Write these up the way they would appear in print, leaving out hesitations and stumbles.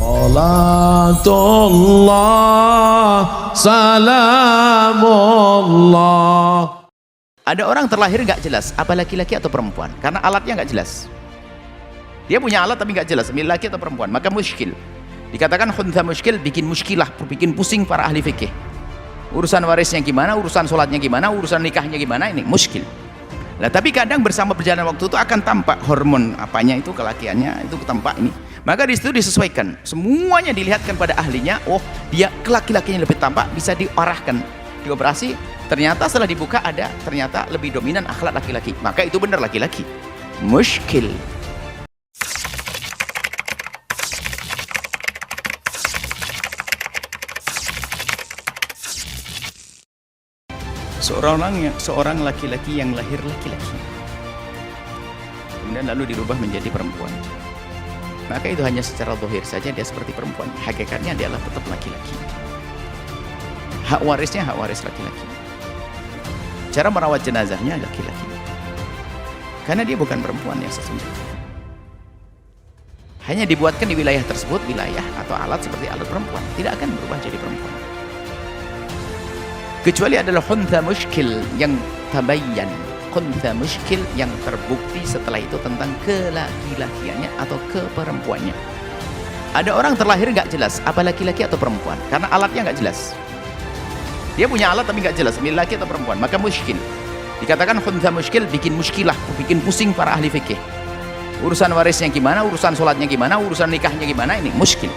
Salatullah, salamullah. Ada orang terlahir nggak jelas apa laki-laki atau perempuan karena alatnya nggak jelas. Dia punya alat tapi nggak jelas laki atau perempuan, maka muskil. Dikatakan khuntha muskil, bikin muskilah, bikin pusing para ahli fikih. Urusan warisnya gimana, urusan sholatnya gimana, urusan nikahnya gimana, ini muskil. Nah, tapi kadang bersama berjalan waktu itu akan tampak hormon apanya itu, kelakiannya itu tampak ini. Maka di situ disesuaikan, semuanya dilihatkan pada ahlinya. Oh, dia laki-lakinya lebih tampak, bisa diarahkan, dioperasi. Ternyata setelah dibuka ada ternyata lebih dominan akhlak laki-laki, maka itu benar laki-laki. Muskil. Seorang laki-laki yang lahir laki-laki kemudian lalu dirubah menjadi perempuan, maka itu hanya secara zahir saja dia seperti perempuan, hakikatnya dia adalah tetap laki-laki. Hak warisnya hak waris laki-laki, cara merawat jenazahnya laki-laki, karena dia bukan perempuan yang sesungguhnya. Hanya dibuatkan di wilayah tersebut wilayah atau alat seperti alat perempuan, tidak akan berubah jadi perempuan, kecuali adalah khuntha muskil yang tabayyan, khuntha muskil yang terbukti setelah itu tentang kelaki-lakiannya atau keperempuannya. Ada orang terlahir nggak jelas apa laki-laki atau perempuan karena alatnya nggak jelas. Dia punya alat tapi nggak jelas laki atau perempuan, maka muskil. Dikatakan khuntha muskil, bikin muskilah, bikin pusing para ahli fikih. Urusan warisnya gimana, urusan sholatnya gimana, urusan nikahnya gimana, ini muskil.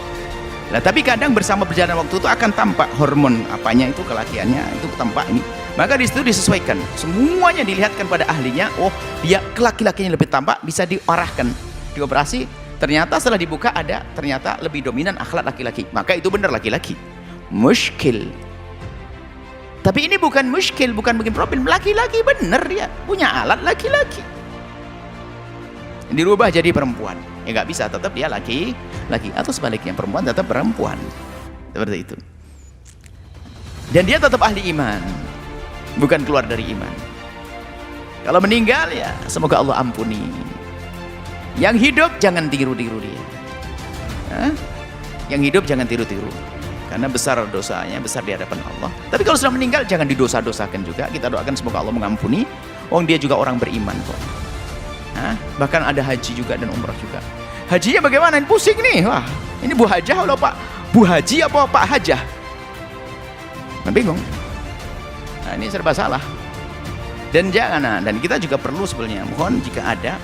Nah, tapi kadang bersama berjalan waktu itu akan tampak hormon apanya itu, kelakiannya itu tampak ini. Maka di situ disesuaikan, semuanya dilihatkan pada ahlinya. Oh, dia laki-lakinya lebih tampak, bisa diarahkan, dioperasi. Ternyata setelah dibuka ada ternyata lebih dominan akhlak laki-laki, maka itu benar laki-laki. Muskil. Tapi ini bukan muskil, bukan bikin problem, laki-laki benar, dia punya alat laki-laki. Dirubah jadi perempuan, ya nggak bisa, tetap dia laki, atau sebaliknya perempuan tetap perempuan, seperti itu. Dan dia tetap ahli iman, bukan keluar dari iman. Kalau meninggal ya semoga Allah ampuni. Yang hidup jangan tiru-tiru dia. Yang hidup jangan tiru-tiru, karena besar dosanya, besar di hadapan Allah. Tapi kalau sudah meninggal jangan didosa-dosakan juga. Kita doakan semoga Allah mengampuni. Dia juga orang beriman kok. Bahkan ada haji juga dan umrah juga. Hajinya bagaimana? Ini pusing nih. Wah, ini Bu Hajah atau Pak Bu Haji apa Pak Hajah? Bingung. Ini serba salah. Dan jangan, dan kita juga perlu sebenarnya mohon jika ada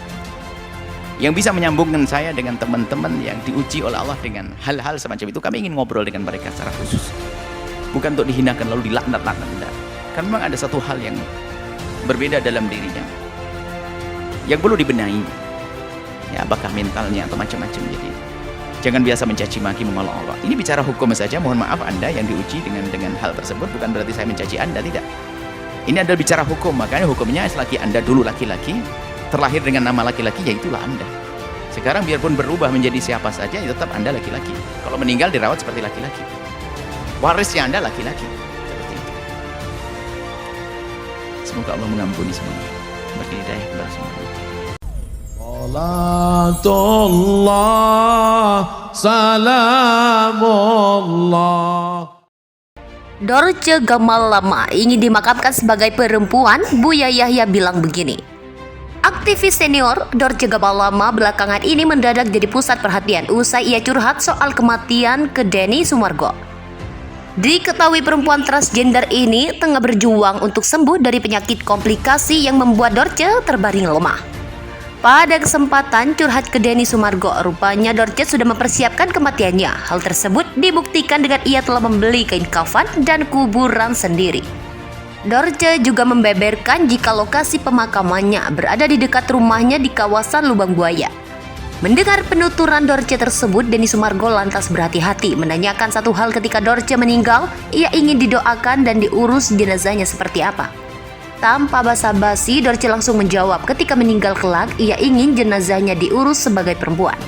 yang bisa menyambungkan saya dengan teman-teman yang diuji oleh Allah dengan hal-hal semacam itu, kami ingin ngobrol dengan mereka secara khusus. Bukan untuk dihinakan lalu dilaknat-laknat. Karena memang ada satu hal yang berbeda dalam dirinya yang perlu dibenahi, ya, apakah mentalnya atau macam-macam. Jadi jangan biasa mencaci maki menolak Allah. Ini bicara hukum saja, mohon maaf Anda yang diuji dengan hal tersebut, bukan berarti saya mencaci Anda, tidak. Ini adalah bicara hukum, makanya hukumnya selagi Anda dulu laki-laki, terlahir dengan nama laki-laki, ya itulah Anda. Sekarang biarpun berubah menjadi siapa saja, ya tetap Anda laki-laki. Kalau meninggal dirawat seperti laki-laki, warisnya Anda laki-laki, seperti itu. Semoga Allah mengampuni semuanya, beri hidayah kepada semuanya. Salatullah, salamullah. Dorce Gamal Lama ingin dimakamkan sebagai perempuan. Buya Yahya bilang begini. Aktivis senior Dorce Gamal Lama belakangan ini mendadak jadi pusat perhatian usai ia curhat soal kematian ke Denny Sumargo. Diketahui perempuan transgender ini tengah berjuang untuk sembuh dari penyakit komplikasi yang membuat Dorce terbaring lemah. Pada kesempatan curhat ke Denny Sumargo, rupanya Dorce sudah mempersiapkan kematiannya. Hal tersebut dibuktikan dengan ia telah membeli kain kafan dan kuburan sendiri. Dorce juga membeberkan jika lokasi pemakamannya berada di dekat rumahnya di kawasan Lubang Buaya. Mendengar penuturan Dorce tersebut, Denny Sumargo lantas berhati-hati menanyakan satu hal. Ketika Dorce meninggal, ia ingin didoakan dan diurus jenazahnya seperti apa. Tanpa basa-basi, Dorce langsung menjawab ketika meninggal kelak ia ingin jenazahnya diurus sebagai perempuan.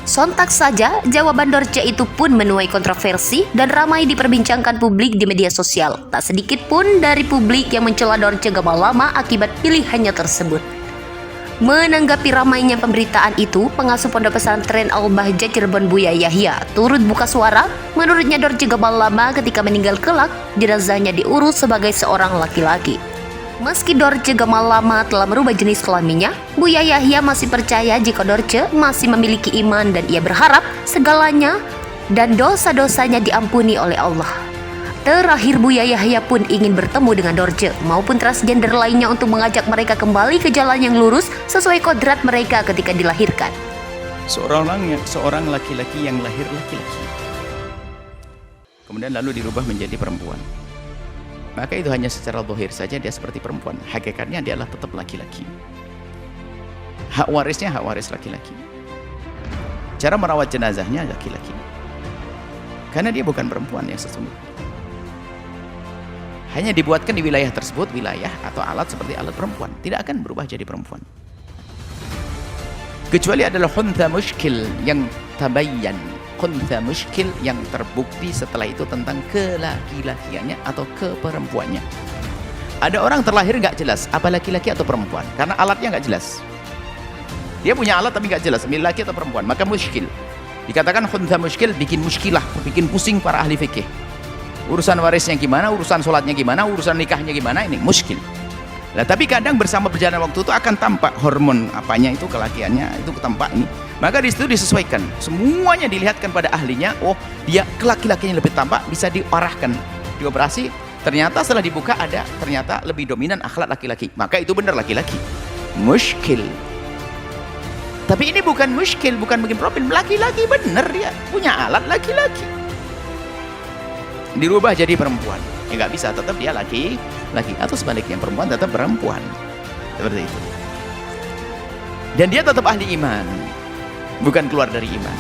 Sontak saja jawaban Dorce itu pun menuai kontroversi dan ramai diperbincangkan publik di media sosial. Tak sedikit pun dari publik yang mencela Dorce Gamal Lama akibat pilihannya tersebut. Menanggapi ramainya pemberitaan itu, pengasuh pondok pesantren Al-Bahjah Cirebon Buya Yahya turut buka suara. Menurutnya Dorce Gabal Lama ketika meninggal kelak, jenazahnya diurus sebagai seorang laki-laki. Meski Dorce Gamal Lama telah merubah jenis kelaminnya, Buya Yahya masih percaya jika Dorce masih memiliki iman dan ia berharap segalanya dan dosa-dosanya diampuni oleh Allah. Terakhir, Buya Yahya pun ingin bertemu dengan Dorce maupun transgender lainnya untuk mengajak mereka kembali ke jalan yang lurus sesuai kodrat mereka ketika dilahirkan. Seorang laki-laki yang lahir laki-laki, kemudian lalu dirubah menjadi perempuan, maka itu hanya secara zahir saja dia seperti perempuan, hakikatnya dia adalah tetap laki-laki. Hak warisnya hak waris laki-laki, cara merawat jenazahnya laki-laki, karena dia bukan perempuan yang sesungguhnya. Hanya dibuatkan di wilayah tersebut wilayah atau alat seperti alat perempuan, tidak akan berubah jadi perempuan, kecuali adalah khuntha muskil yang tabayyan, khuntha muskil yang terbukti setelah itu tentang kelaki-lakiannya atau keperempuannya. Ada orang terlahir nggak jelas apa laki-laki atau perempuan karena alatnya nggak jelas. Dia punya alat tapi nggak jelas laki atau perempuan, maka muskil. Dikatakan khuntha muskil, bikin muskilah, bikin pusing para ahli fikih. Urusan warisnya gimana, urusan sholatnya gimana, urusan nikahnya gimana, ini muskil. Nah, tapi kadang bersama berjalan waktu itu akan tampak hormon apanya itu, kelakiannya itu tampak ini. Maka di situ disesuaikan. Semuanya dilihatkan pada ahlinya. Oh, dia kelaki-lakinya lebih tampak, bisa diarahkan, dioperasi. Ternyata setelah dibuka ada ternyata lebih dominan akhlak laki-laki. Maka itu benar laki-laki. Muskil. Tapi ini bukan muskil, bukan bikin problem. Laki-laki benar, dia punya alat laki-laki. Dirubah jadi perempuan, ya nggak bisa, tetap dia laki atau sebaliknya perempuan tetap perempuan, seperti itu. Dan dia tetap ahli iman, bukan keluar dari iman.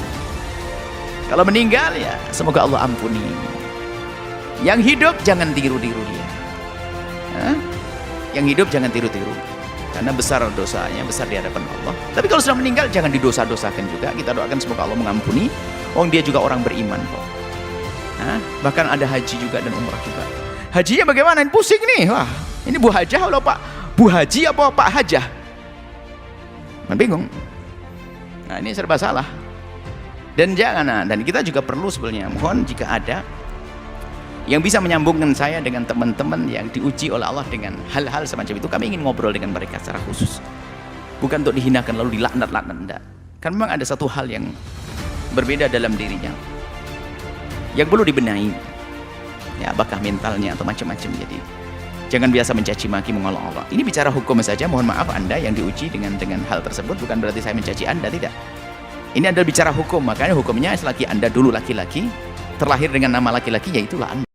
Kalau meninggal ya semoga Allah ampuni. Yang hidup jangan tiru-tiru dia. Yang hidup jangan tiru-tiru, karena besar dosanya, besar di hadapan Allah. Tapi kalau sudah meninggal jangan didosa-dosakan juga. Kita doakan semoga Allah mengampuni. Dia juga orang beriman kok. Bahkan ada haji juga dan umrah juga. Hajinya bagaimana? Ini pusing nih. Wah, ini Bu Hajah atau Pak Bu Haji apa Pak Hajah? Bingung. Nah, ini serba salah. Dan jangan, dan kita juga perlu sebenarnya mohon jika ada yang bisa menyambungkan saya dengan teman-teman yang diuji oleh Allah dengan hal-hal semacam itu, kami ingin ngobrol dengan mereka secara khusus. Bukan untuk dihinakan lalu dilaknat-laknat, enggak. Kan memang ada satu hal yang berbeda dalam dirinya yang perlu dibenahi, ya, apakah mentalnya atau macam-macam. Jadi jangan biasa mencaci maki mengolok Allah. Ini bicara hukum saja, mohon maaf Anda yang diuji dengan hal tersebut, bukan berarti saya mencaci Anda, tidak. Ini adalah bicara hukum, makanya hukumnya selagi Anda dulu laki-laki, terlahir dengan nama laki-laki, ya itulah Anda.